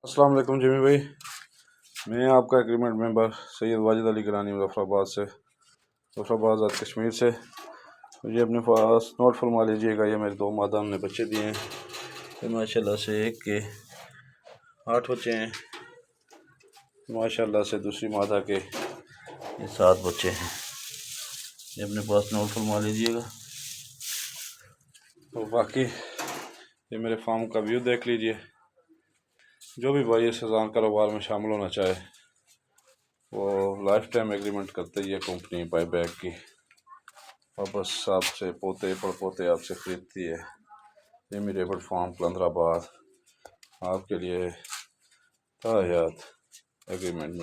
अस्सलाम वालेकुम जिमी भाई। मैं आपका एग्रीमेंट मेंबर सैयद वाजिद अली गिलानी मुजफ्फराबाद कश्मीर से। मुझे अपने पास नोट फरमा लीजिएगा। ये मेरे 2 मादा ने बच्चे दिए हैं। ये माशाल्लाह से एक के 8 बच्चे हैं, माशाल्लाह से दूसरी मादा के ये 7 बच्चे हैं। ये अपने पास नोट फरमा लीजिएगा। तो बाकी ये मेरे फार्म का व्यू देख लीजिए। जो भी भाई इस अजान कारोबार में शामिल होना चाहे वो लाइफ टाइम एग्रीमेंट करते ही है कंपनी बाई बैक की, वापस आपसे पोते पड़पोते आपसे खरीदती है। जिमी डेविड फार्म कलंदराबाद आपके लिए ताहयात एग्रीमेंट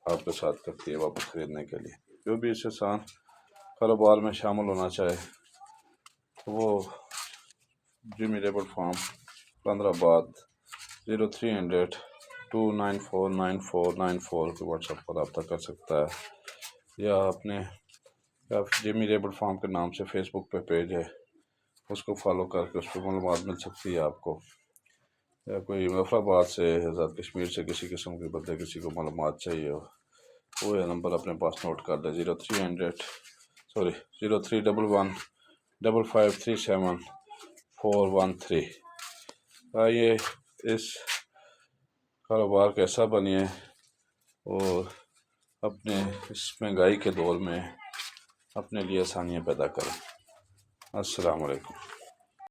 आपके साथ करती है वापस खरीदने के लिए। जो भी इस आसान कारोबार में शामिल होना चाहे तो वो जिमी डेविड फार्म कलंदराबाद 0300-294-9494 के व्हाट्सएप पर रब्ता कर सकता है, या अपने जिमी डेविड फार्म के नाम से फेसबुक पे पेज है उसको फॉलो करके उस पर मालूमात मिल सकती है आपको। या कोई मुजफ्फराबाद से आज़ाद कश्मीर से किसी किस्म के बदले किसी को मालूमात चाहिए हो वो ये नंबर अपने पास नोट कर दे 0311-5537-413। आइए इस कारोबार का हिस्सा बनिए और अपने इस महंगाई के दौर में अपने लिए आसानियाँ पैदा करें। अस्सलाम वालेकुम।